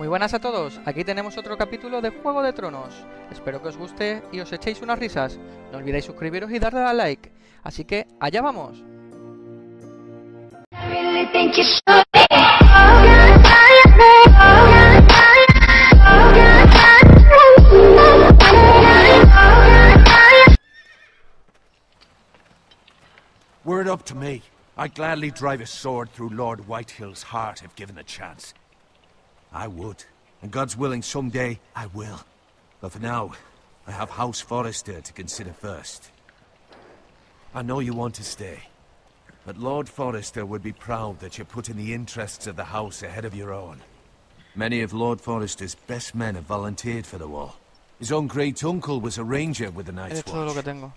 Muy buenas a todos, aquí tenemos otro capítulo de Juego de Tronos. Espero que os guste y os echéis unas risas. No olvidéis suscribiros y darle a like. Así que, allá vamos. Were it up to me, I'd gladly drive a sword through Lord Whitehill's heart if given the chance. I would, and God's willing someday I will. But for now, I have House Forrester to consider first. I know you want to stay, but Lord Forrester would be proud that you're putting the interests of the house ahead of your own. Many of Lord Forrester's best men have volunteered for the war. His own great-uncle was a ranger with the Night's Es todo lo que Watch. tengo.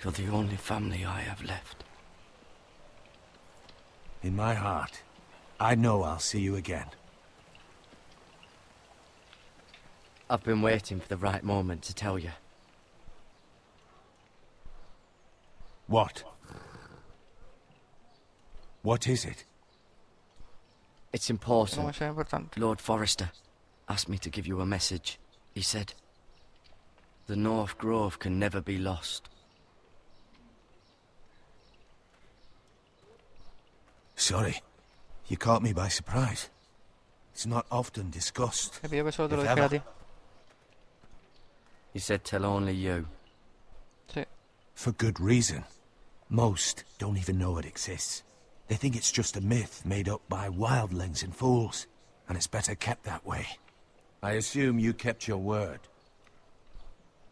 You're the only family I have left. In my heart, I know I'll see you again. I've been waiting for the right moment to tell you. What? What is it? It's No important. es importante. Lord Forrester asked me to give you a message. He said, the North Grove can never be lost. Sorry, you caught me by surprise. It's not often discussed. Te pido que solo te lo If dijera a ever. ti. He said tell only you. Sí. For good reason. Most don't even know it exists. They think it's just a myth made up by wildlings and fools, and it's better kept that way. I assume you kept your word.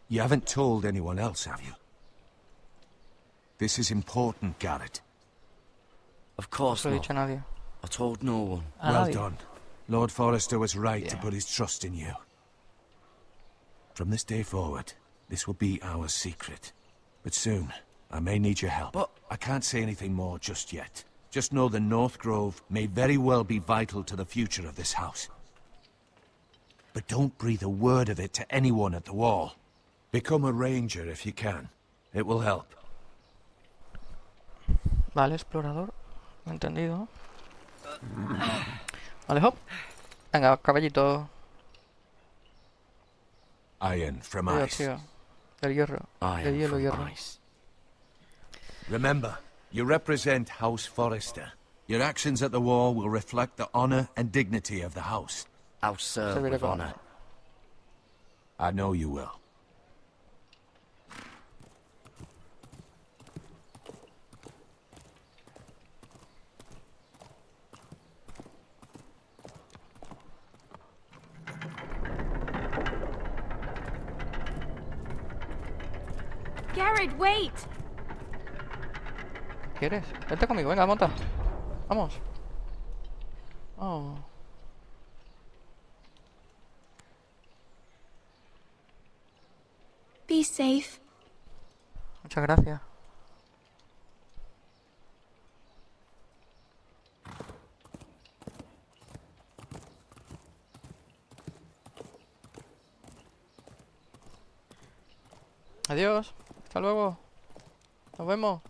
You haven't told anyone else, have you? This is important, Garrett. Of No course se lo he not. dicho a nadie. I told no one. A Well nadie. done. Lord Forrester was right to Yeah. put his trust in you. From this day forward, this will be our secret. But soon, I may need your help. But- I can't say anything more just yet. Just know the North Grove may very well be vital to the future of this house. But don't breathe a word of it to anyone at the wall. Become a ranger if you can. It will help. Vale, explorador. Entendido. Vale, hop. Venga, caballito. Iron from Tío, ice. tío. El hierro. I El am hielo, from hierro. ice. Remember, you represent House Forrester. Your actions at the wall will reflect the honor and dignity of the house. I'll serve Serviré with con honor. I know you will. Garrett, wait! ¿Quieres? Vente conmigo, venga, monta. Vamos. Oh. Be safe. Muchas gracias. Adiós. Hasta luego. Nos vemos.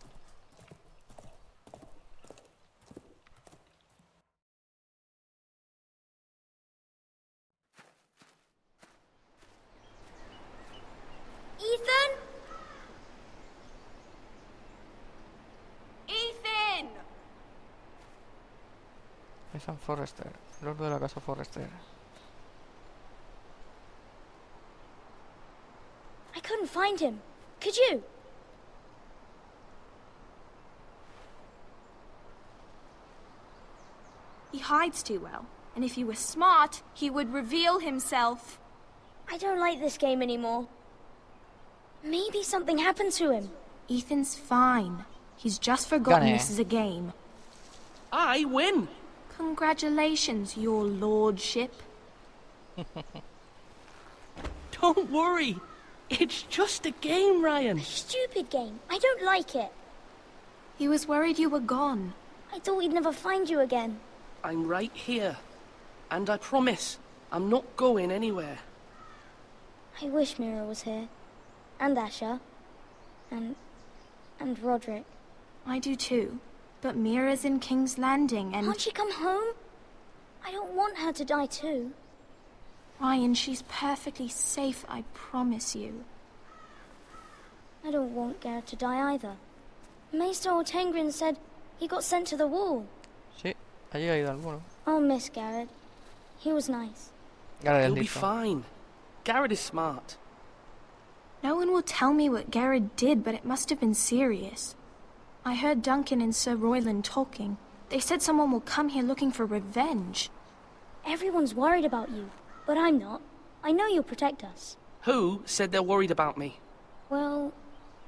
Ethan? Ethan! Es Sam Forrester, lord de la casa Forrester. I couldn't find him. Could you? He hides too well, and if he were smart, he would reveal himself. I don't like this game anymore. Maybe something happened to him. Ethan's fine. He's just forgotten Gonna. this is a game. I win! Congratulations, your lordship. Don't worry. It's just a game, Ryan. Stupid game. I don't like it. He was worried you were gone. I thought we'd never find you again. I'm right here. And I promise, I'm not going anywhere. I wish Mira was here. And Asher. And Roderick. I do too. But Mira's in King's Landing and... Can't she come home? I don't want her to die too. Ryan, she's perfectly safe, I promise you. I don't want Garrett to die either. Maester Ortengrin said he got sent to the wall. Sí, allí ha ido alguno. I'll miss Garrett. He was nice. Garrett es You'll be listo. fine. Garrett is smart. No one will tell me what Garrett did, but it must have been serious. I heard Duncan and Sir Royland talking. They said someone will come here looking for revenge. Everyone's worried about you, but I'm not. I know you'll protect us. Who said they're worried about me? Well,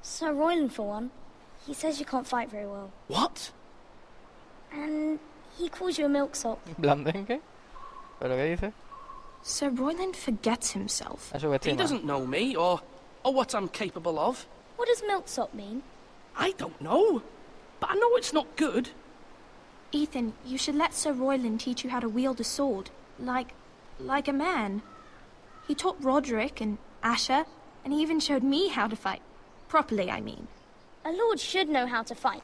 Sir Royland for one. He says you can't fight very well. What? And he calls you a milksop. ¿Blandengue? ¿Pero qué dice? Sir Royland forgets himself. Es su He vecina. doesn't know me or what I'm capable of. What does milksop mean? I don't know. But I know it's not good. Ethan, you should let Sir Royland teach you how to wield a sword. Like a man. He taught Roderick and Asher, and he even showed me how to fight. Properly, I mean. A lord should know how to fight.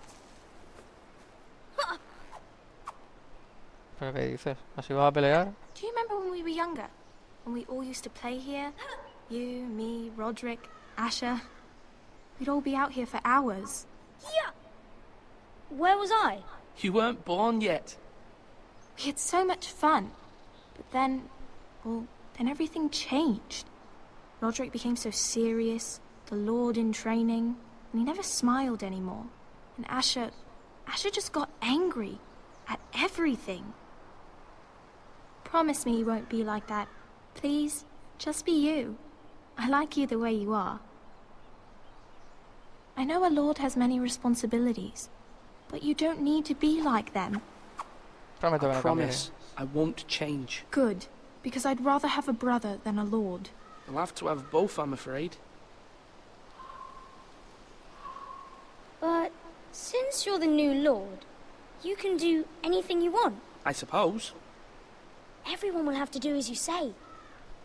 ¿Pero qué dices? ¿Así vas a pelear? Do you remember when we were younger? When we all used to play here? You, me, Roderick, Asher. We'd all be out here for hours. Yeah. Where was I? You weren't born yet. We had so much fun. But then, well, then everything changed. Roderick became so serious, the Lord in training, and he never smiled anymore. And Asher just got angry at everything. Promise me you won't be like that. Please, just be you. I like you the way you are. I know a lord has many responsibilities, but you don't need to be like them. Prometo que I no promise I won't change. Good, because I'd rather have a brother than a lord. You'll have to have both, I'm afraid. But since you're the new lord, you can do anything you want. I suppose. Everyone will have to do as you say.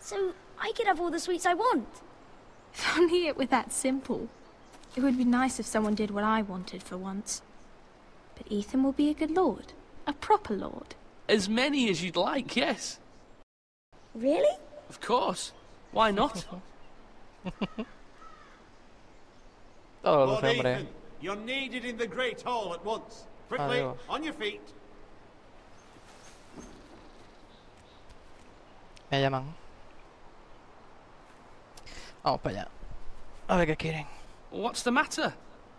So I could have all the sweets I want. If only it were that simple. It would be nice if someone did what I wanted for once. But Ethan will be a good lord. A proper lord. As many as you'd like, yes. Really? Of course. Why not? Todo lo Lord dulce, hombre. Ethan, you're needed in the Great Hall at once. Quickly, Adiós. on your feet. Me llaman. Vamos para allá. A ver qué quieren. What's the matter?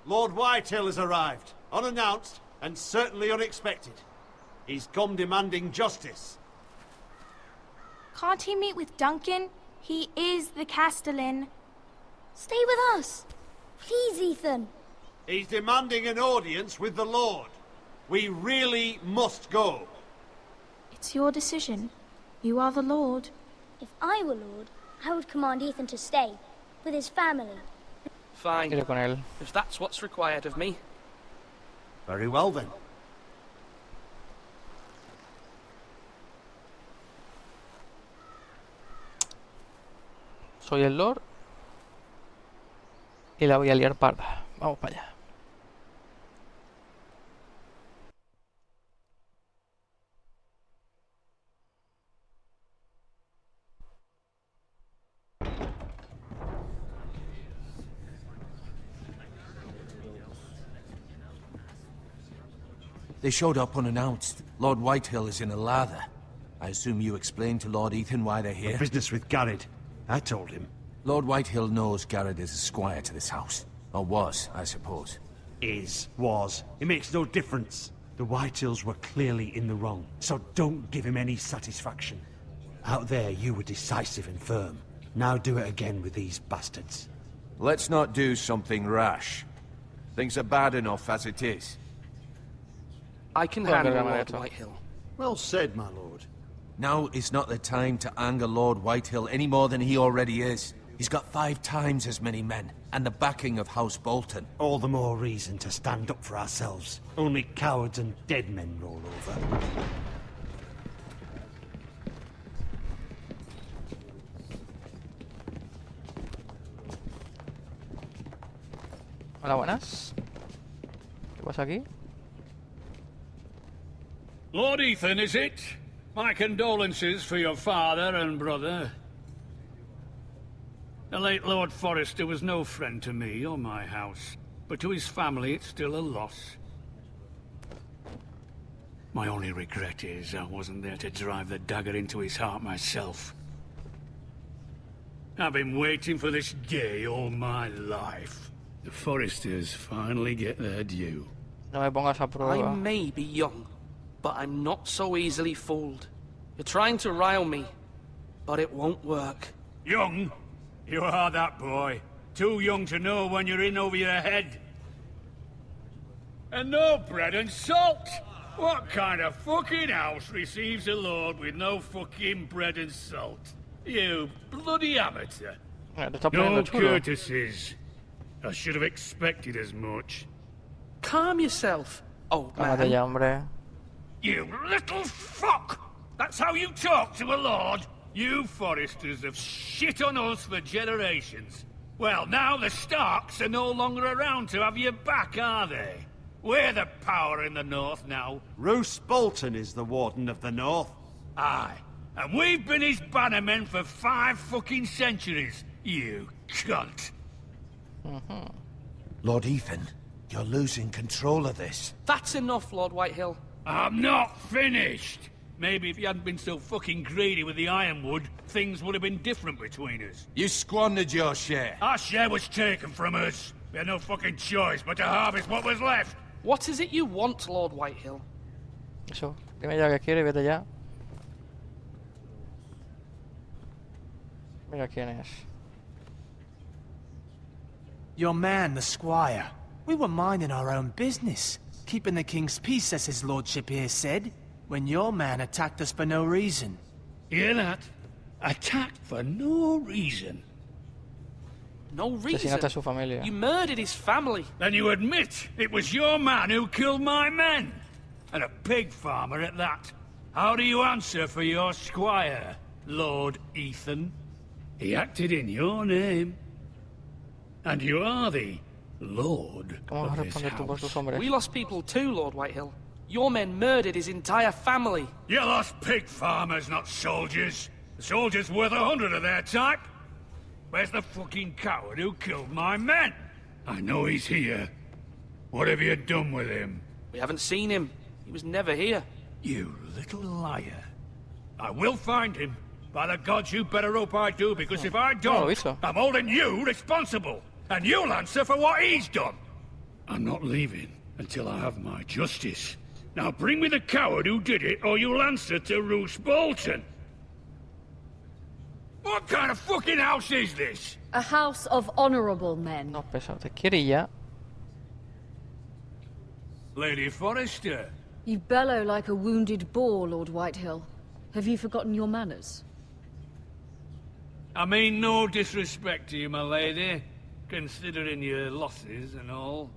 Lord Whitehill has arrived, unannounced and certainly unexpected. He's come demanding justice. Can't he meet with Duncan? He is the Castellan. Stay with us. Please, Ethan. He's demanding an audience with the Lord. We really must go. It's your decision. You are the lord. If I were lord, I would command Ethan to stay with his family. Fine. Iré con él. If that's what's required of me. Very well then. Soy el Lord. Y la voy a liar parda. Vamos para allá. They showed up unannounced. Lord Whitehill is in a lather. I assume you explained to Lord Ethan why they're here? Business with Garrett. I told him. Lord Whitehill knows Garrett is a squire to this house. Or was, I suppose. Was. It makes no difference. The Whitehills were clearly in the wrong, so don't give him any satisfaction. Out there, you were decisive and firm. Now do it again with these bastards. Let's not do something rash. Things are bad enough as it is. I can Well, handle good, Lord Amaretto. Whitehill. Well said, my lord. Now is not the time to anger Lord Whitehill any more than he already is. He's got 5 times as many men, and the backing of House Bolton. All the more reason to stand up for ourselves. Only cowards and dead men roll over. Hola, buenas. ¿Qué pasa aquí? Lord Ethan, is it? My condolences for your father and brother. The late Lord Forrester was no friend to me or my house, but to his family it's still a loss. My only regret is I wasn't there to drive the dagger into his heart myself. I've been waiting for this day all my life. The Forresters finally get their due. No me pongas a I prueba. may be young, but I'm not so easily fooled. You're trying to rile me, but it won't work. Young? You are that boy. Too young to know when you're in over your head. And no bread and salt! What kind of fucking house receives a lord with no fucking bread and salt? You bloody amateur. Te está No poniendo chulo. courtesies. I should have expected as much. Calm yourself, old Cálmate man. ya, hombre. You little fuck! That's how you talk to a lord? You Forresters have shit on us for generations. Well, now the Starks are no longer around to have your back, are they? We're the power in the north now. Roose Bolton is the Warden of the North. Aye. And we've been his bannermen for 5 fucking centuries, you cunt. Lord Ethan, you're losing control of this. That's enough, Lord Whitehill. I'm not finished. Maybe if you hadn't been so fucking greedy with the ironwood, things would have been different between us. You squandered your share. Our share was taken from us. We had no fucking choice but to harvest what was left. What is it you want, Lord Whitehill? Eso. Dime ya que quiere y vete ya. Mira quién es. Your man, the squire. We were minding our own business, keeping the king's peace, as his lordship here said, when your man attacked us for no reason. Hear that? Attacked for no reason. No reason? Asesinaste a su familia. You murdered his family. Then you admit it was your man who killed my men. And a pig farmer at that. How do you answer for your squire, Lord Ethan? He acted in your name. And you are the Lord ¿Cómo vas a of this responder tú por tus house. hombres? We lost people too, Lord Whitehill. Your men murdered his entire family. You lost pig farmers, not soldiers. The soldiers worth 100 of their type. Where's the fucking coward who killed my men? I know he's here. What have you done with him? We haven't seen him. He was never here. You little liar. I will find him. By the gods, you better hope I do, because if I lo don't, hizo. I'm holding you responsible. And you'll answer for what he's done. I'm not leaving until I have my justice. Now bring me the coward who did it, or you'll answer to Roose Bolton. What kind of fucking house is this? A house of honorable men. No, pesado. Te quiere y ya. Lady Forrester. You bellow like a wounded boar, Lord Whitehill. Have you forgotten your manners? I mean no disrespect to you, my lady, considering your losses and all.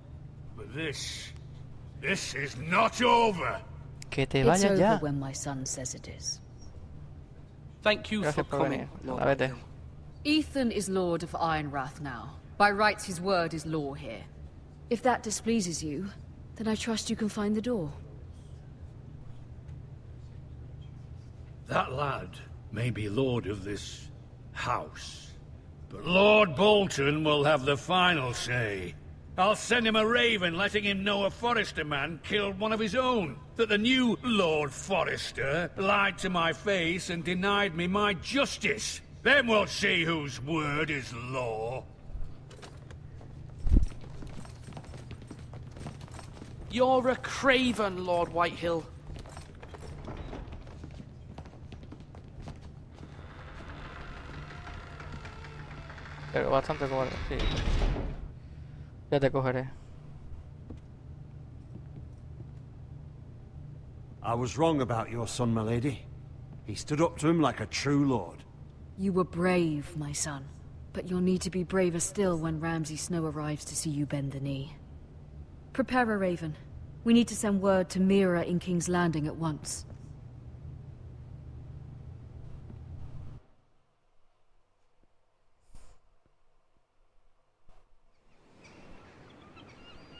But this is not over. Que te It's vaya over ya. when my son says it is. Thank you for Gracias por coming, venir. Lord A vete. Whitehill. Ethan is Lord of Ironrath now. By rights, his word is law here. If that displeases you, then I trust you can find the door. That lad may be lord of this house, but Lord Bolton will have the final say. I'll send him a raven letting him know a Forrester man killed one of his own, that the new Lord Forrester lied to my face and denied me my justice. Then we'll see whose word is law. You're a craven, Lord Whitehill. Pero bastante cobarde, sí. Ya te cogeré. I was wrong about your son, my lady. He stood up to him like a true lord. You were brave, my son. But you'll need to be braver still when Ramsay Snow arrives to see you bend the knee. Prepare a raven. We need to send word to Mira in King's Landing at once.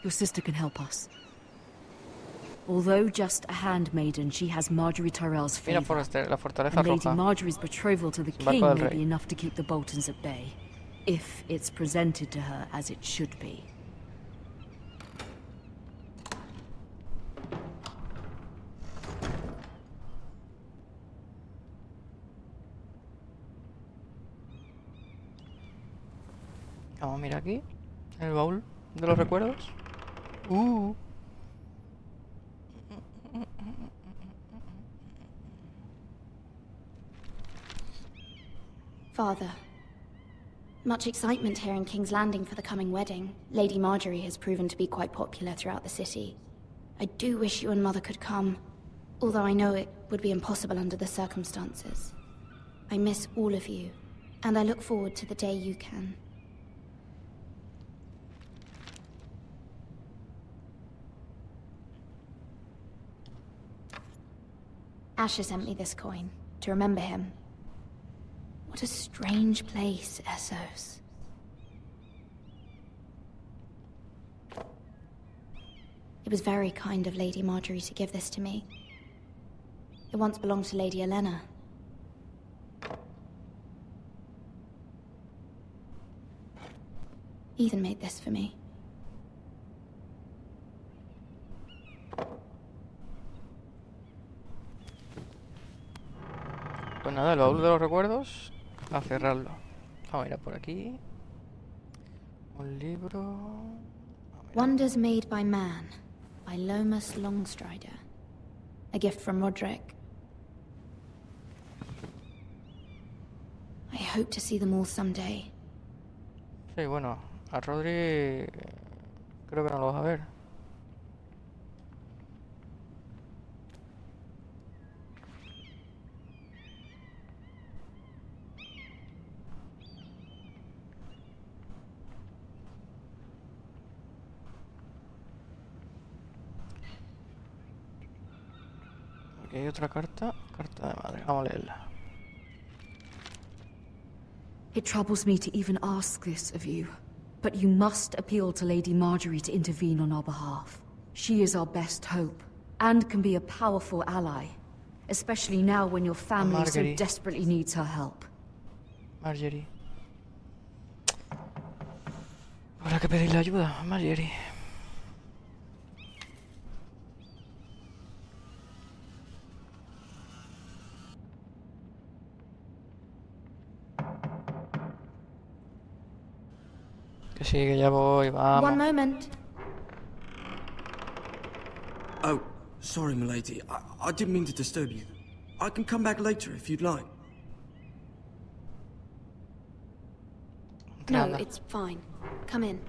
Your sister can help us. Although just a handmaiden, she has Marjorie Tyrell's Mira favor. la fortaleza And Lady roja. Marjorie's betrothal to the Barco king del may rey. be enough to keep the Boltons at bay. if it's presented to her as it should be. Vamos a mirar aquí, el baúl de los recuerdos. Father, much excitement here in King's Landing for the coming wedding. Lady Marjorie has proven to be quite popular throughout the city. I do wish you and Mother could come, although I know it would be impossible under the circumstances. I miss all of you, and I look forward to the day you can. Asher sent me this coin, to remember him. What a strange place, Essos. It was very kind of Lady Marjorie to give this to me. It once belonged to Lady Elena. Ethan made this for me. Pues nada, el baúl de los recuerdos, a cerrarlo. Vamos a ir a por aquí. Un libro. Wonders Made by Man, by Lomas Longstrider. A gift from Roderick. I hope to see them all someday. Sí, bueno, a Rodri creo que no lo vas a ver. Aquí hay otra carta, carta de madre, vamos a leerla. It troubles me to even ask this of you, but you must appeal to Lady Marjorie to intervene on our behalf. She is our best hope, and can be a powerful ally, especially now when your family so desperately needs her help. Marjorie. Habrá que pedirle ayuda a Marjorie. Que sí, que ya voy, vamos. One moment. Oh, sorry, milady. I didn't mean to disturb you. I can come back later if you'd like. No, it's fine. Come in.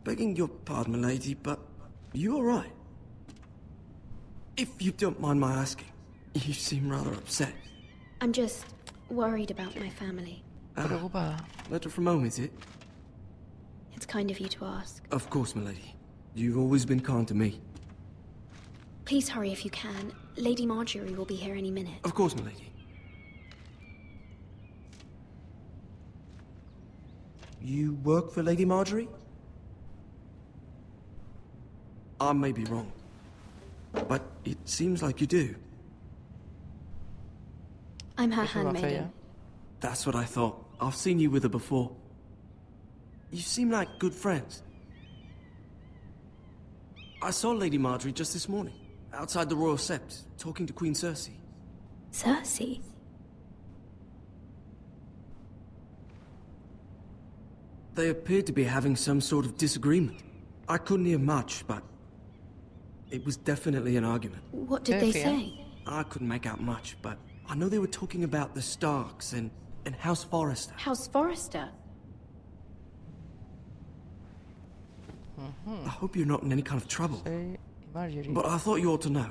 Begging your pardon, milady, but you all right? If you don't mind my asking, you seem rather upset. I'm just worried about my family. Letter from home, is it? It's kind of you to ask. Of course, milady. You've always been kind to me. Please hurry if you can. Lady Marjorie will be here any minute. Of course, milady. You work for Lady Marjorie? I may be wrong, but it seems like you do. I'm her handmaiden. That's what I thought. I've seen you with her before. You seem like good friends. I saw Lady Marjorie just this morning, outside the Royal Sept, talking to Queen Cersei. Cersei? They appeared to be having some sort of disagreement. I couldn't hear much, but it was definitely an argument. What did they say? I couldn't make out much, but I know they were talking about the Starks and House Forrester. House Forrester? I hope you're not in any kind of trouble. But I thought you ought to know.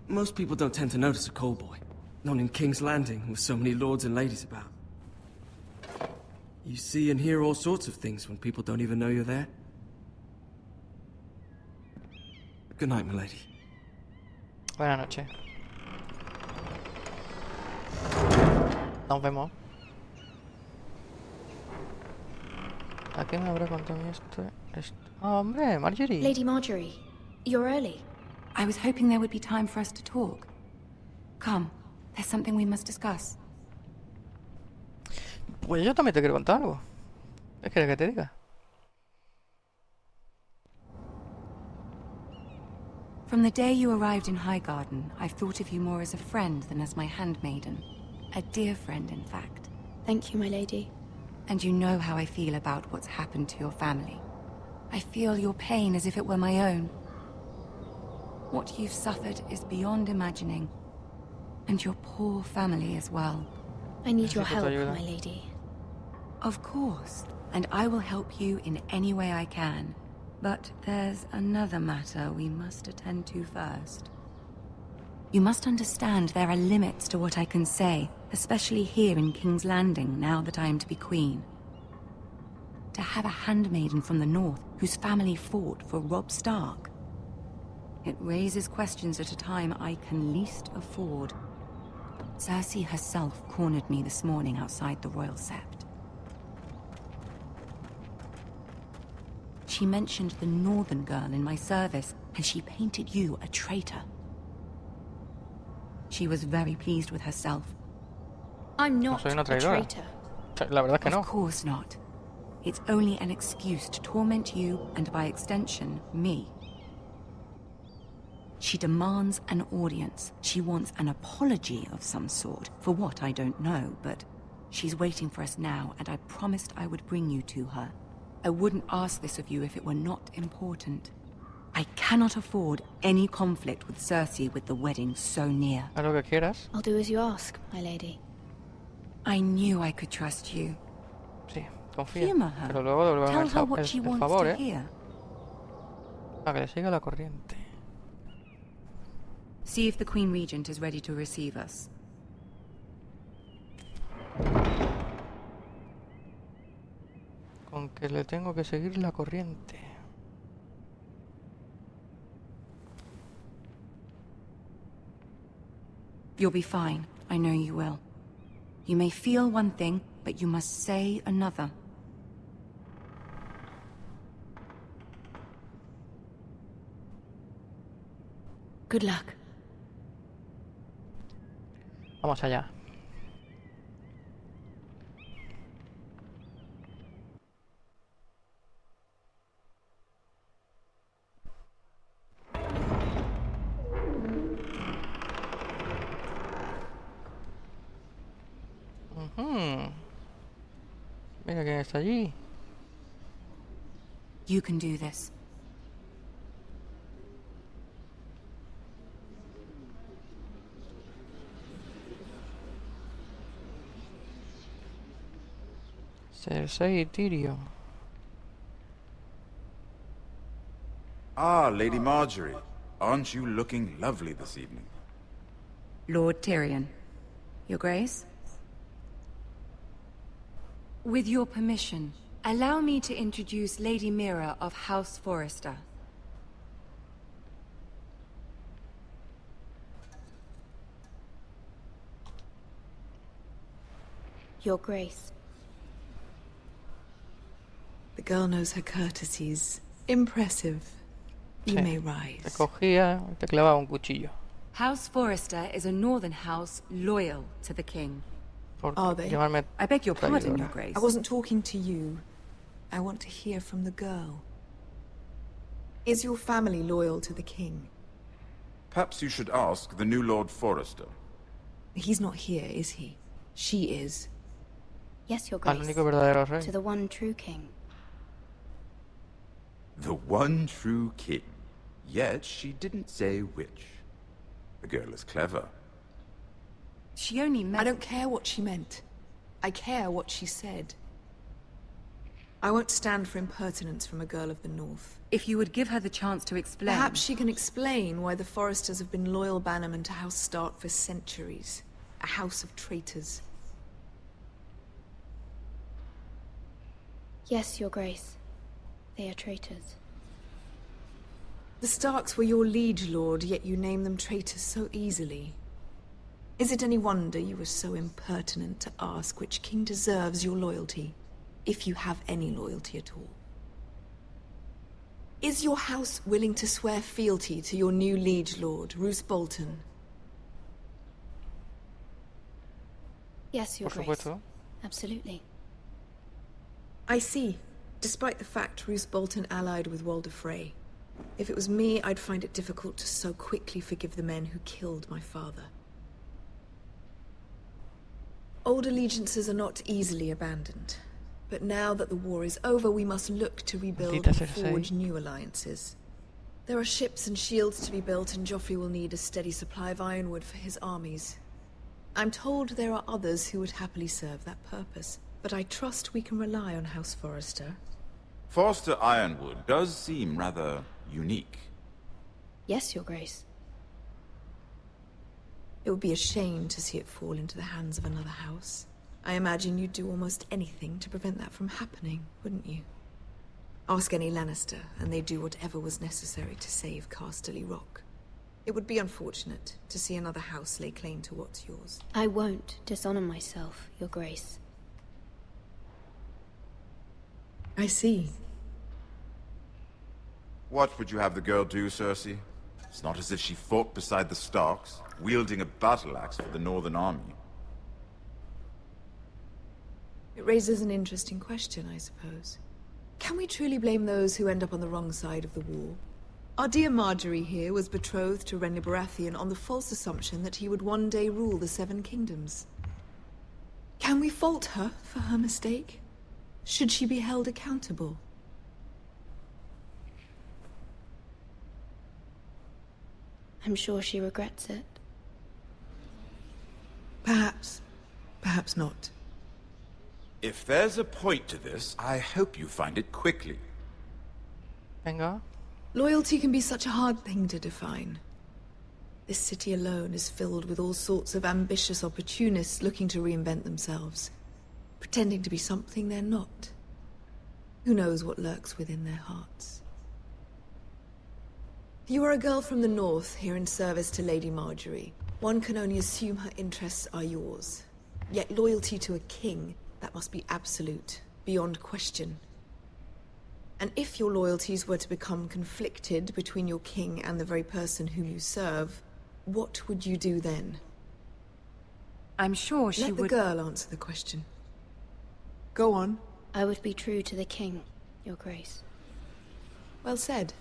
Most people don't tend to notice a call boy. Not in King's Landing, with so many lords and ladies about. You see and hear all sorts of things when people don't even know you're there. Good night, milady. Buenas noches. Nos vemos. ¿A qué me habrá contado esto? Oh, hombre, Marjorie. Lady Marjorie, you're early. I was hoping there would be time for us to talk. Come, there's something we must discuss. Pues yo también te quiero contar algo. ¿Qué quieres que te diga? From the day you arrived in Highgarden, I've thought of you more as a friend than as my handmaiden. A dear friend, in fact. Thank you, my lady. And you know how I feel about what's happened to your family. I feel your pain as if it were my own. What you've suffered is beyond imagining. And your poor family as well. I need your help, my lady. Of course, and I will help you in any way I can. But there's another matter we must attend to first. You must understand there are limits to what I can say, especially here in King's Landing, now that I am to be queen. To have a handmaiden from the north whose family fought for Robb Stark. It raises questions at a time I can least afford. Cersei herself cornered me this morning outside the Royal Sept. She mentioned the northern girl in my service, and she painted you a traitor. She was very pleased with herself. I'm not a traitor. La verdad que no. Of course not. It's only an excuse to torment you, and by extension, me. She demands an audience. She wants an apology of some sort, for what I don't know, but she's waiting for us now, and I promised I would bring you to her. I wouldn't ask this of you if it were not important. I cannot afford any conflict with Cersei with the wedding so near. Haz lo que quieras. I'll do as you ask, my lady. I knew I could trust you. Sí, confía. Humor her. Pero luego devuélveme Tell her what she el wants favor, to hear. A que le siga la corriente. See if the Queen Regent is ready to receive us. Con que le tengo que seguir la corriente. You'll be fine. I know you will. You may feel one thing, but you must say another. Good luck. Vamos allá. Mira quién está allí. You can do this. Cersei y Tyrion. Ah, Lady Marjorie. Aren't you looking lovely this evening? Lord Tyrion. Your Grace? With your permission, allow me to introduce Lady Mira of House Forrester. Your Grace. The girl knows her courtesies. Impressive. You may rise. Te cogía y te clavaba un cuchillo. House Forrester is a northern house loyal to the king. Are they? I beg your pardon, Your Grace. I wasn't talking to you. I want to hear from the girl. Is your family loyal to the king? Perhaps you should ask the new Lord Forrester. He's not here, is he? She is. Yes, Your Al Grace. único verdadero rey. To the one true king. The one true king. Yet she didn't say which. The girl is clever. She only meant... I don't care what she meant. I care what she said. I won't stand for impertinence from a girl of the North. If you would give her the chance to explain... Perhaps she can explain why the Forresters have been loyal bannermen to House Stark for centuries. A house of traitors. Yes, Your Grace. They are traitors. The Starks were your liege lord, yet you name them traitors so easily. Is it any wonder you were so impertinent to ask which king deserves your loyalty? if you have any loyalty at all. Is your house willing to swear fealty to your new liege lord, Roose Bolton? Yes, Your Por Grace. supuesto. Absolutely. I see. Despite the fact Roose Bolton allied with Walder Frey. If it was me, I'd find it difficult to so quickly forgive the men who killed my father. Old allegiances are not easily abandoned. But now that the war is over, we must look to rebuild and forge new alliances. There are ships and shields to be built, and Joffrey will need a steady supply of ironwood for his armies. I'm told there are others who would happily serve that purpose, but I trust we can rely on House Forrester. Forster Ironwood does seem rather unique. Yes, Your Grace. It would be a shame to see it fall into the hands of another house. I imagine you'd do almost anything to prevent that from happening, wouldn't you? Ask any Lannister, and they'd do whatever was necessary to save Casterly Rock. It would be unfortunate to see another house lay claim to what's yours. I won't dishonor myself, Your Grace. I see. What would you have the girl do, Cersei? It's not as if she fought beside the Starks, wielding a battle axe for the Northern Army. It raises an interesting question, I suppose. Can we truly blame those who end up on the wrong side of the war? Our dear Marjorie here was betrothed to Renly Baratheon on the false assumption that he would one day rule the Seven Kingdoms. Can we fault her for her mistake? Should she be held accountable? I'm sure she regrets it. Perhaps. Perhaps not. If there's a point to this, I hope you find it quickly. Venga. Loyalty can be such a hard thing to define. This city alone is filled with all sorts of ambitious opportunists looking to reinvent themselves, pretending to be something they're not. Who knows what lurks within their hearts? You are a girl from the north, here in service to Lady Marjorie. One can only assume her interests are yours. Yet loyalty to a king, that must be absolute, beyond question. And if your loyalties were to become conflicted between your king and the very person whom you serve, what would you do then? I'm sure she would... Let the girl answer the question. Go on. I would be true to the king, Your Grace. Well said.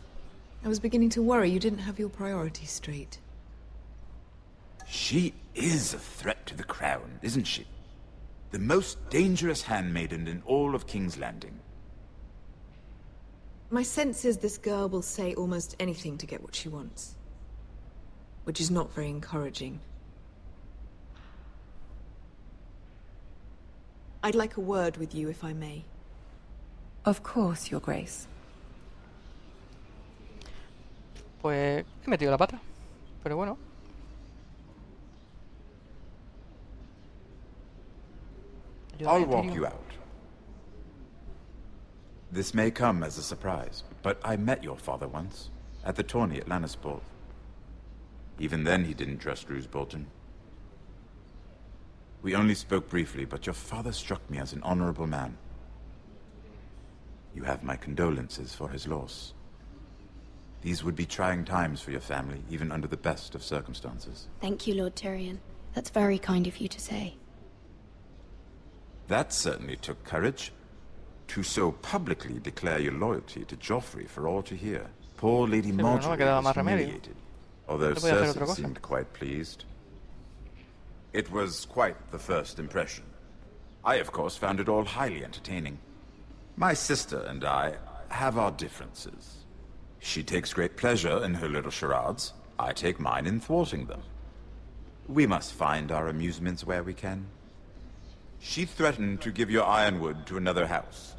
I was beginning to worry you didn't have your priorities straight. She is a threat to the crown, isn't she? The most dangerous handmaiden in all of King's Landing. My sense is this girl will say almost anything to get what she wants. Which is not very encouraging. I'd like a word with you, if I may. Of course, Your Grace. Pues he metido la pata. Pero bueno. I'll walk you out. This may come as a surprise, but I met your father once, at the tourney at Lannisport. Even then he didn't trust Roose Bolton. We only spoke briefly, but your father struck me as an honorable man. You have my condolences for his loss. These would be trying times for your family, even under the best of circumstances. Thank you, Lord Tyrion. That's very kind of you to say. That certainly took courage. To so publicly declare your loyalty to Joffrey for all to hear. Poor Lady Marjorie was humiliated, although Cersei seemed quite pleased. It was quite the first impression. I, of course, found it all highly entertaining. My sister and I have our differences. She takes great pleasure in her little charades. I take mine in thwarting them. We must find our amusements where we can. She threatened to give your ironwood to another house.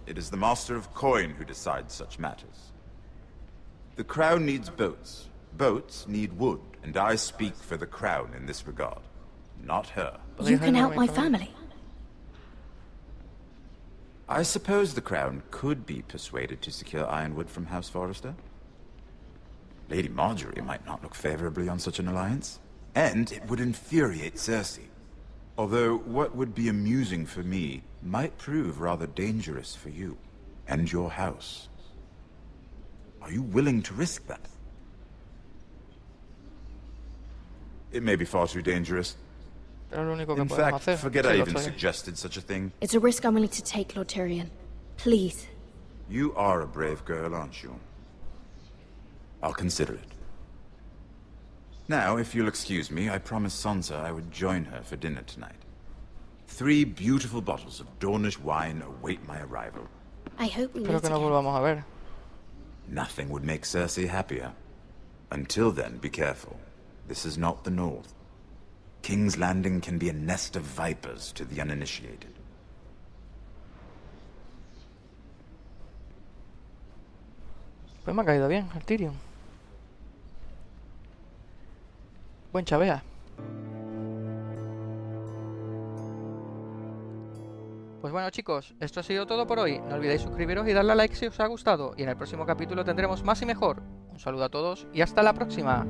It is the Master of Coin who decides such matters. The Crown needs boats. Boats need wood, and I speak for the Crown in this regard. Not her. You can help my family. I suppose the Crown could be persuaded to secure ironwood from House Forrester. Lady Marjorie might not look favorably on such an alliance, and it would infuriate Cersei. Although, what would be amusing for me might prove rather dangerous for you and your house. Are you willing to risk that? It may be far too dangerous. In fact, forget I even suggested such a thing. It's a risk I'm willing to take, Lord Tyrion. Please. You are a brave girl, aren't you? I'll consider it. Now, if you'll excuse me, I promised Sansa I would join her for dinner tonight. 3 beautiful bottles of Dornish wine await my arrival. I hope we meet Espero que nos volvamos a ver. Nothing would make Cersei happier. Until then, be careful. This is not the North. King's Landing can be a nest of vipers to the uninitiated. Pues me ha caído bien el Tyrion. Buen chavea. Pues bueno, chicos, esto ha sido todo por hoy. No olvidéis suscribiros y darle a like si os ha gustado. Y en el próximo capítulo tendremos más y mejor. Un saludo a todos y hasta la próxima.